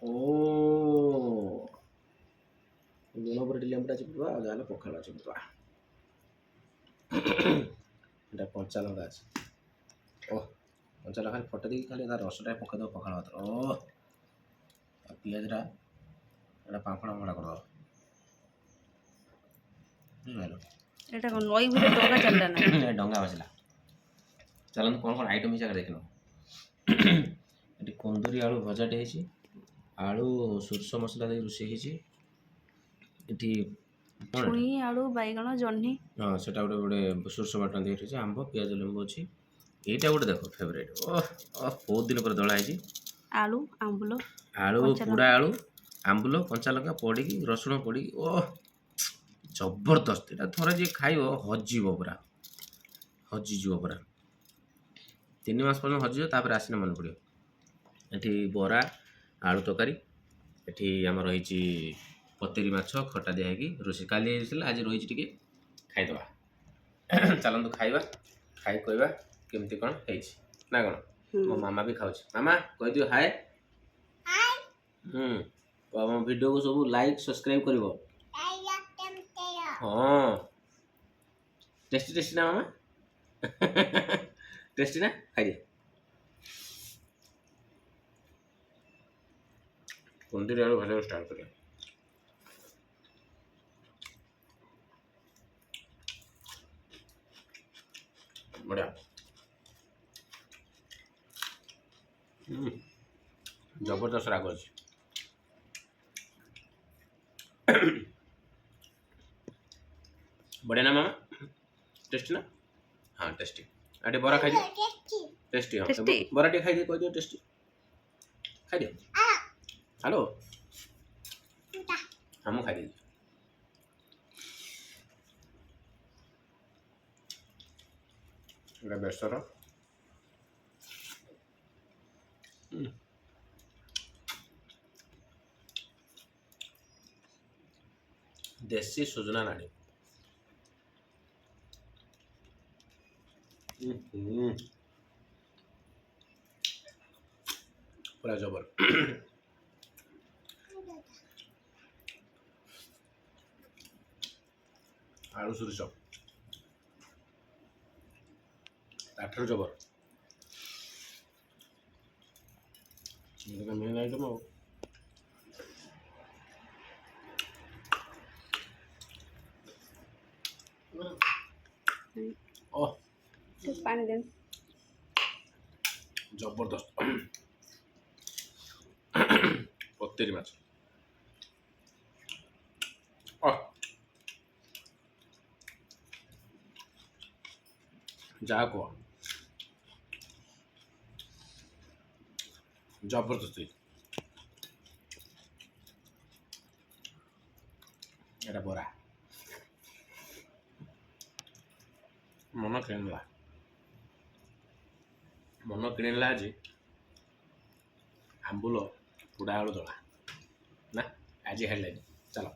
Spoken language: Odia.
ଓ ଲୁଣ ପରେ ଟିକେ ଲେମ୍ବୁଟା ଚିପୁଡ଼ିବା ଆଉ ଯାହେଲେ ପଖାଳ ଚିପୁଡ଼ିବା। ଏଇଟା କଞ୍ଚା ଲଙ୍କା ଅଛି। ଓ କଞ୍ଚା ଲଙ୍କା ଖାଲି ଫଟେଇ ଦେଇକି ଖାଲି ତା ରସଟା ପକେଇଦେବ ପଖାଳ ଭାତରେ। ଓ ଆଉ ପିଆଜଟା ଏଇଟା ପାମ୍ପଡ଼ା କରିଦେବ। ବୁଝିପାରିଲ? এটা কোন নই ভিতরে ডঙ্গা চালটা না ଡଙ୍ଗା ବସିଲା। ଚାଲନ୍ତୁ କ'ଣ କ'ଣ ଆଇଟମ୍ ହିସାବରେ ଦେଖିନ। ଏଠି କୁନ୍ଦୁରି ଆଳୁ ଭଜାଟେ ହେଇଛି, ଆଳୁ ସୋରିଷ ମସଲା ଦେଇ ରୋଷେଇ ହେଇଛି। ଏଠି କ'ଣ ଛୁଇଁ ଆଳୁ ବାଇଗଣ ଜହ୍ନି ହଁ ସେଟା ଗୋଟେ ସୋରିଷ ବାଟଣ ଦେଇ ହେଇଛି, ଆମ୍ବ ପିଆଜ ଲେମ୍ବୁ ଅଛି। ଏଇଟା ଗୋଟେ ଦେଖ ଫେଭରାଇଟ୍। ବହୁତ ଦିନ ପରେ ଦଳା ହେଇଛି ଆଳୁ ଆମ୍ବୁଲ ଆଳୁ, କଞ୍ଚା ପୋଡ଼ା ଲଙ୍କା ଆଳୁ, ଆମ୍ବୁଲ, କଞ୍ଚା ଲଙ୍କା ପଡ଼ିକି ରସୁଣ ପଡ଼ିକି ଜବରଦସ୍ତ। ଏଇଟା ଥରେ ଯିଏ ଖାଇବ ହଜିବ ପୁରା, ହଜିଯିବ ପୁରା। 3 ମାସ ପର୍ଯ୍ୟନ୍ତ ହଜିଯିବ, ତାପରେ ଆସିଲେ ମନେ ପଡ଼ିବ। ଏଠି ବରା ଆଳୁ ତରକାରୀ, ଏଠି ଆମର ହେଇଛି ପତେରୀ ମାଛ ଖଟା ଦିଆ ହେଇକି ରୋଷେଇ କାଲି ହେଇଥିଲା, ଆଜି ରହିଛି ଟିକେ ଖାଇଦେବା। ଚାଲନ୍ତୁ ଖାଇବା, ଖାଇ କହିବା କେମିତି କ'ଣ ହେଇଛି ନା କ'ଣ। ମୋ ମାମା ବି ଖାଉଛି। ମାମା କହିଦିଅ ହାଏ। ଆମ ଭିଡ଼ିଓକୁ ସବୁ ଲାଇକ୍ ସବସ୍କ୍ରାଇବ୍ କରିବ। ହଁ ଟେଷ୍ଟି ଟେଷ୍ଟି ନା ମାମା? ଟେଷ୍ଟି ନା? ଖାଇଦିଅ। କୁନ୍ଦୁରି ଆଳୁ ଭଜାକୁ ଷ୍ଟାର୍ଟ କରିବା। ବଢ଼ିଆ। ଜବରଦସ୍ତ ରାଗ ଅଛି। ବଢ଼ିଆ ନା ମାମା? ଟେଷ୍ଟି ନା? ହଁ ଟେଷ୍ଟି। ଆଉ ଟିକେ ବରା ଖାଇଦିଅ। ଟେଷ୍ଟି ହଁ ଟେଷ୍ଟି। ବରା ଟିକେ ଖାଇଦିଅ, କହିଦିଅ ଟେଷ୍ଟି। ଖାଇଦିଅ। ହ୍ୟାଲୋ ହଁ ମୁଁ ଖାଇଦେଇଛି। ଏଇଟା ବେସର। ଦେଶୀ ସୁଜନା ନାଡ଼ି। ପୁରା ଜବର। ଆଳୁ ସୋରିଷ ତାଠାରୁ ଜବର। ମେନ୍ ଆଇଟମ୍ ଆଉ। ପାଣି ଦେ ଜବରଦସ୍ତ। ପତେରୀ ମାଛ ଯାହା କୁହ ଜବରଦସ୍ତି। ଏଇଟା ବରା ମନ କିଣିଲା, ମନ କିଣିଲା ଆଜି ଆମ୍ବୁଲ ପୋଡ଼ା ଆଳୁ ଦଳା ନା। ଆଜି ହେଡ଼ଲାଇନ୍ ଚାଲ।